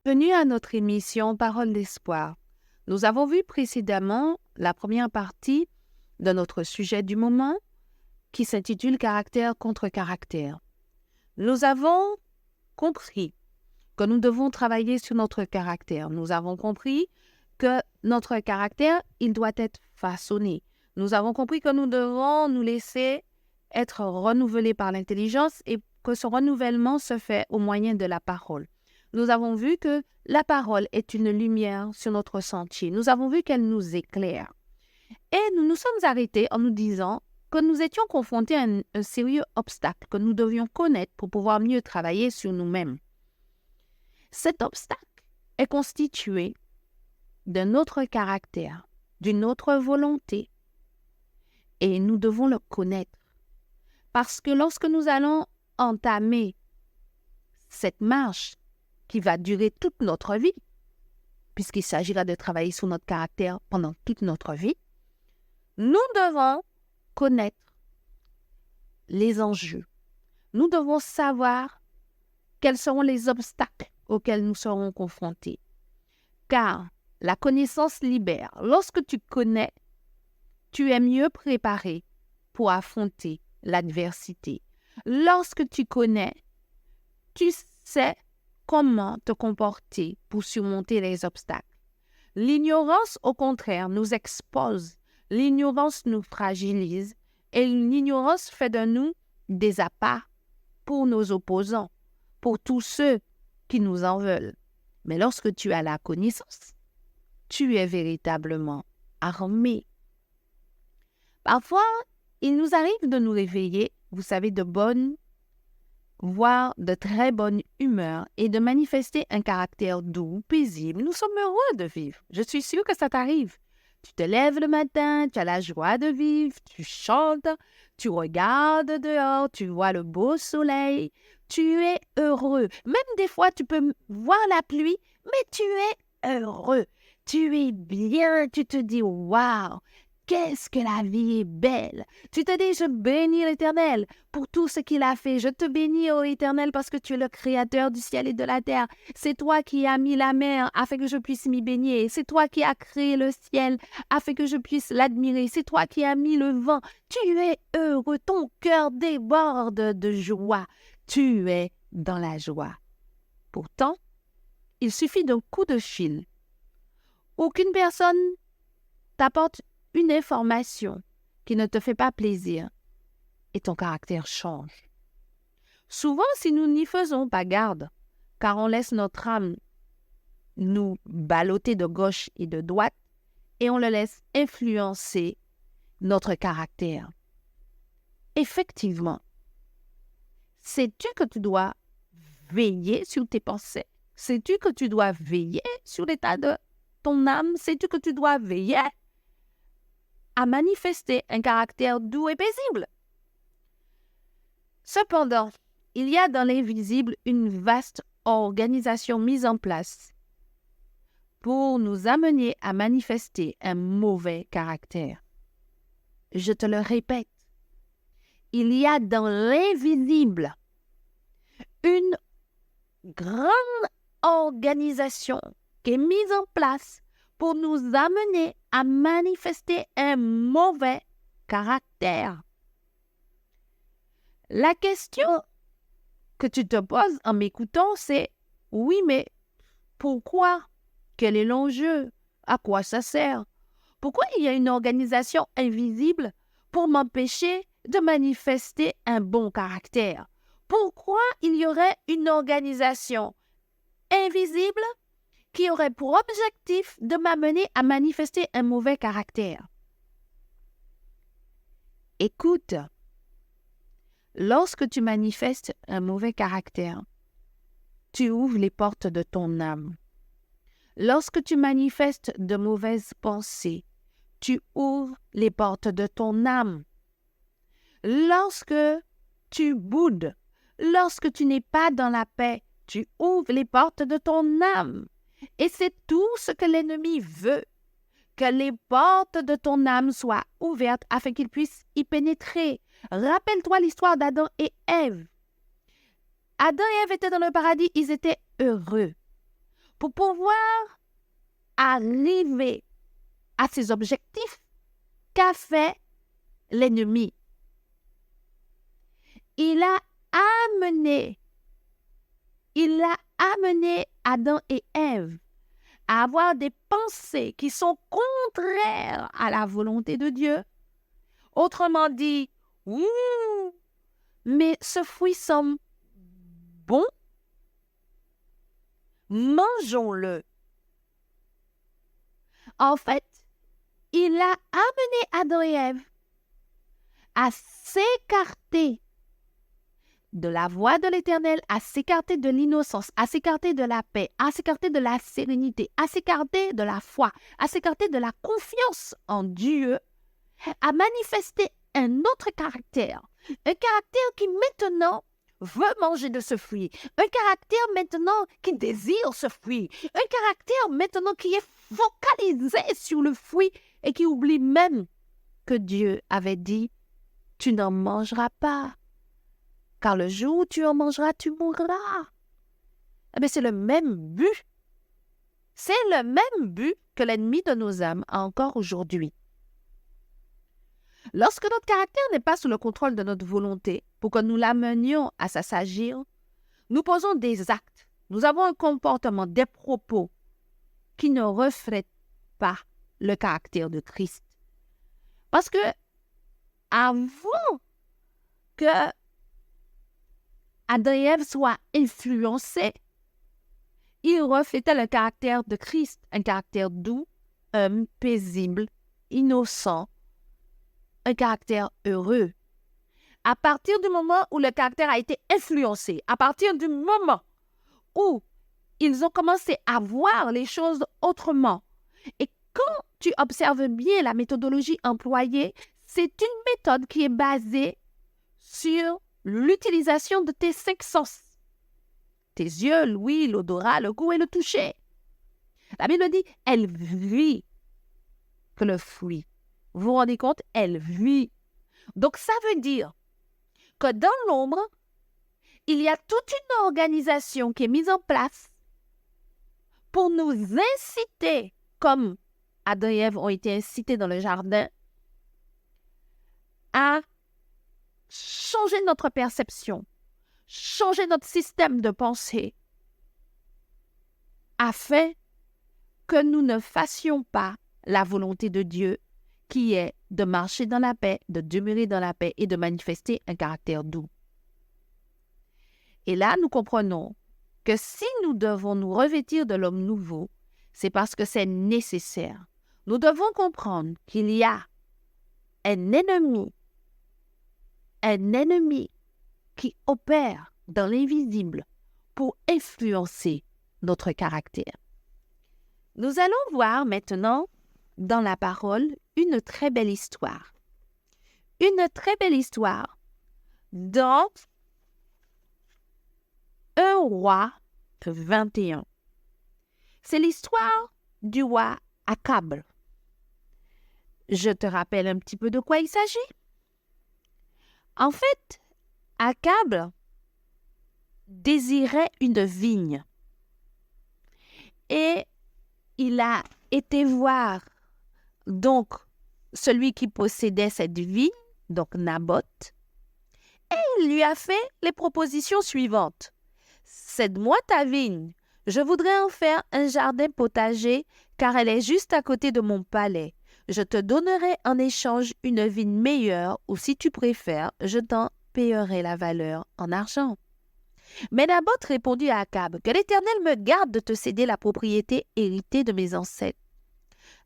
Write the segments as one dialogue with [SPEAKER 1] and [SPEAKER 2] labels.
[SPEAKER 1] Bienvenue à notre émission Parole d'espoir. Nous avons vu précédemment la première partie de notre sujet du moment qui s'intitule Caractère contre caractère. Nous avons compris que nous devons travailler sur notre caractère. Nous avons compris que notre caractère, il doit être façonné. Nous avons compris que nous devons nous laisser être renouvelés par l'intelligence et que ce renouvellement se fait au moyen de la parole. Nous avons vu que la parole est une lumière sur notre sentier. Nous avons vu qu'elle nous éclaire. Et nous nous sommes arrêtés en nous disant que nous étions confrontés à un sérieux obstacle que nous devions connaître pour pouvoir mieux travailler sur nous-mêmes. Cet obstacle est constitué de notre caractère, d'une autre volonté. Et nous devons le connaître. Parce que lorsque nous allons entamer cette marche qui va durer toute notre vie, puisqu'il s'agira de travailler sur notre caractère pendant toute notre vie, nous devons connaître les enjeux. Nous devons savoir quels seront les obstacles auxquels nous serons confrontés. Car la connaissance libère. Lorsque tu connais, tu es mieux préparé pour affronter l'adversité. Lorsque tu connais, tu sais comment te comporter pour surmonter les obstacles. L'ignorance, au contraire, nous expose. L'ignorance nous fragilise et l'ignorance fait de nous des appâts pour nos opposants, pour tous ceux qui nous en veulent. Mais lorsque tu as la connaissance, tu es véritablement armé. Parfois, il nous arrive de nous réveiller, vous savez, de bonne, voire de très bonne humeur et de manifester un caractère doux, paisible. Nous sommes heureux de vivre. Je suis sûre que ça t'arrive. Tu te lèves le matin, tu as la joie de vivre, tu chantes, tu regardes dehors, tu vois le beau soleil, tu es heureux. Même des fois, tu peux voir la pluie, mais tu es heureux. Tu es bien, tu te dis « Waouh !» Qu'est-ce que la vie est belle! Tu te dis, je bénis l'Éternel pour tout ce qu'il a fait. Je te bénis, ô Éternel, parce que tu es le Créateur du ciel et de la terre. C'est toi qui as mis la mer afin que je puisse m'y baigner. C'est toi qui as créé le ciel afin que je puisse l'admirer. C'est toi qui as mis le vent. Tu es heureux, ton cœur déborde de joie. Tu es dans la joie. Pourtant, il suffit d'un coup de fil. Aucune personne t'apporte une information qui ne te fait pas plaisir et ton caractère change. Souvent, si nous n'y faisons pas garde, car on laisse notre âme nous ballotter de gauche et de droite et on le laisse influencer notre caractère. Effectivement, sais-tu que tu dois veiller sur tes pensées? Sais-tu que tu dois veiller sur l'état de ton âme? Sais-tu que tu dois veiller à manifester un caractère doux et paisible? Cependant, il y a dans l'invisible une vaste organisation mise en place pour nous amener à manifester un mauvais caractère. Je te le répète, il y a dans l'invisible une grande organisation qui est mise en place pour nous amener à manifester un mauvais caractère. La question que tu te poses en m'écoutant, c'est « Oui, mais pourquoi? Quel est l'enjeu? À quoi ça sert? Pourquoi il y a une organisation invisible pour m'empêcher de manifester un bon caractère? Pourquoi il y aurait une organisation invisible qui aurait pour objectif de m'amener à manifester un mauvais caractère? » Écoute, lorsque tu manifestes un mauvais caractère, tu ouvres les portes de ton âme. Lorsque tu manifestes de mauvaises pensées, tu ouvres les portes de ton âme. Lorsque tu boudes, lorsque tu n'es pas dans la paix, tu ouvres les portes de ton âme. Et c'est tout ce que l'ennemi veut, que les portes de ton âme soient ouvertes afin qu'il puisse y pénétrer. Rappelle-toi l'histoire d'Adam et Ève. Adam et Ève étaient dans le paradis, ils étaient heureux. pour pouvoir arriver à ses objectifs, qu'a fait l'ennemi? Il a amené Adam et Ève à avoir des pensées qui sont contraires à la volonté de Dieu. Autrement dit, ouh, mais ce fruit semble bon, mangeons-le. En fait, il a amené Adam et Ève à s'écarter de la voie de l'Éternel, à s'écarter de l'innocence, à s'écarter de la paix, à s'écarter de la sérénité, à s'écarter de la foi, à s'écarter de la confiance en Dieu, à manifester un autre caractère, un caractère qui maintenant veut manger de ce fruit, un caractère maintenant qui désire ce fruit, un caractère maintenant qui est focalisé sur le fruit et qui oublie même que Dieu avait dit « Tu n'en mangeras pas, car le jour où tu en mangeras, tu mourras. » Eh bien, c'est le même but. C'est le même but que l'ennemi de nos âmes a encore aujourd'hui. Lorsque notre caractère n'est pas sous le contrôle de notre volonté, pour que nous l'amenions à s'assagir, nous posons des actes, nous avons un comportement, des propos qui ne reflètent pas le caractère de Christ. Parce que avant que Adam et Ève soient influencés, ils reflétaient le caractère de Christ, un caractère doux, paisible, innocent, un caractère heureux. À partir du moment où le caractère a été influencé, à partir du moment où ils ont commencé à voir les choses autrement, et quand tu observes bien la méthodologie employée, c'est une méthode qui est basée sur l'utilisation de tes 5 sens. Tes yeux, l'ouïe, l'odorat, le goût et le toucher. La Bible dit, elle vit que le fruit. Vous vous rendez compte? Elle vit. Donc, ça veut dire que dans l'ombre, il y a toute une organisation qui est mise en place pour nous inciter, comme Adam et Ève ont été incités dans le jardin, à changer notre perception, changer notre système de pensée, afin que nous ne fassions pas la volonté de Dieu, qui est de marcher dans la paix, de demeurer dans la paix et de manifester un caractère doux. Et là, nous comprenons que si nous devons nous revêtir de l'homme nouveau, c'est parce que c'est nécessaire. Nous devons comprendre qu'il y a un ennemi qui opère dans l'invisible pour influencer notre caractère. Nous allons voir maintenant dans la parole une très belle histoire. Une très belle histoire dans 1 Roi 21. C'est l'histoire du roi Akab. Je te rappelle un petit peu de quoi il s'agit. En fait, Akab désirait une vigne et il a été voir donc celui qui possédait cette vigne, donc Naboth, et il lui a fait les propositions suivantes. Cède-moi ta vigne, je voudrais en faire un jardin potager car elle est juste à côté de mon palais. Je te donnerai en échange une vigne meilleure ou si tu préfères, je t'en payerai la valeur en argent. Mais Naboth répondit à Akab, que l'Éternel me garde de te céder la propriété héritée de mes ancêtres.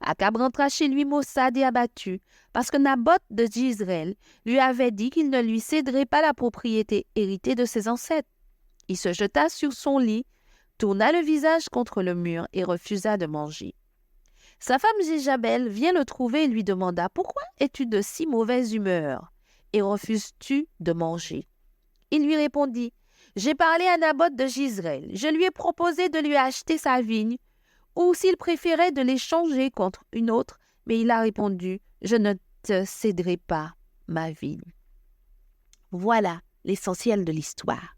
[SPEAKER 1] Akab rentra chez lui maussade et abattu, parce que Naboth de Jezreel lui avait dit qu'il ne lui céderait pas la propriété héritée de ses ancêtres. Il se jeta sur son lit, tourna le visage contre le mur et refusa de manger. Sa femme Jézabel vient le trouver et lui demanda « Pourquoi es-tu de si mauvaise humeur et refuses-tu de manger ?» Il lui répondit « J'ai parlé à Naboth de Jezreel. Je lui ai proposé de lui acheter sa vigne ou s'il préférait de l'échanger contre une autre, mais il a répondu « Je ne te céderai pas ma vigne. » Voilà l'essentiel de l'histoire.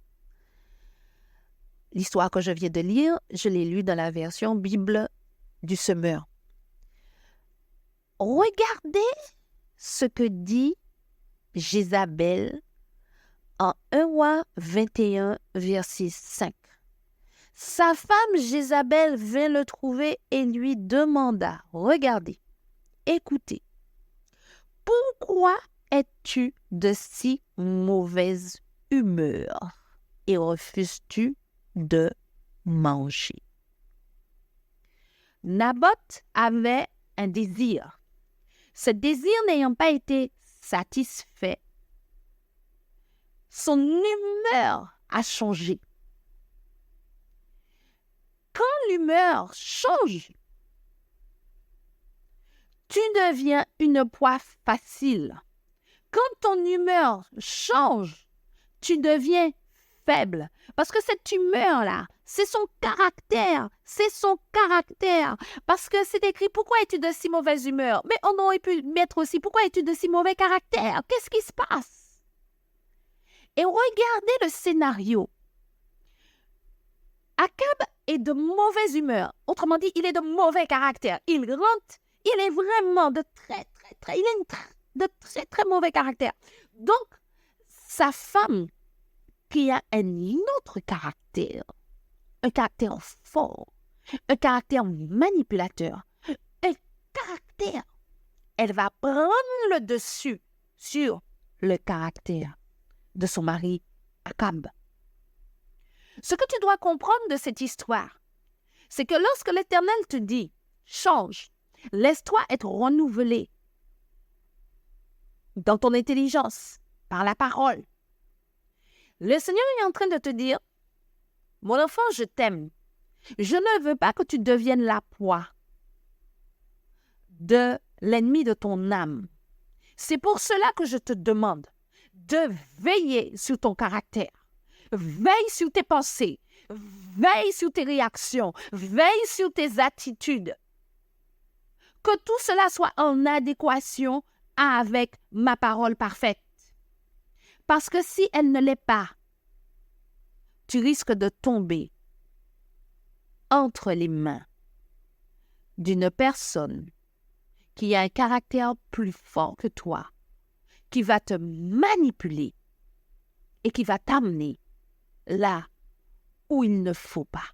[SPEAKER 1] L'histoire que je viens de lire, je l'ai lue dans la version Bible du Semeur. Regardez ce que dit Jézabel en 1 Roi 21, verset 5. Sa femme Jézabel vint le trouver et lui demanda, regardez, écoutez, pourquoi es-tu de si mauvaise humeur et refuses-tu de manger? Naboth avait un désir. Ce désir n'ayant pas été satisfait, son humeur a changé. Quand l'humeur change, tu deviens une proie facile. Quand ton humeur change, tu deviens faible. Parce que cette humeur-là, c'est son caractère. C'est son caractère. Parce que c'est écrit, pourquoi es-tu de si mauvaise humeur? Mais on aurait pu mettre aussi, pourquoi es-tu de si mauvais caractère? Qu'est-ce qui se passe? Et regardez le scénario. Akab est de mauvaise humeur. Autrement dit, il est de mauvais caractère. Il rentre, il est vraiment de très mauvais caractère. Donc, sa femme, qui a un autre caractère, un caractère fort, un caractère manipulateur, un caractère, elle va prendre le dessus sur le caractère de son mari Akab. Ce que tu dois comprendre de cette histoire, c'est que lorsque l'Éternel te dit « change », laisse-toi être renouvelé dans ton intelligence, par la parole. Le Seigneur est en train de te dire « Mon enfant, je t'aime. Je ne veux pas que tu deviennes la proie de l'ennemi de ton âme. C'est pour cela que je te demande de veiller sur ton caractère. Veille sur tes pensées, veille sur tes réactions, veille sur tes attitudes. Que tout cela soit en adéquation avec ma parole parfaite. Parce que si elle ne l'est pas, tu risques de tomber entre les mains d'une personne qui a un caractère plus fort que toi, qui va te manipuler et qui va t'amener là où il ne faut pas.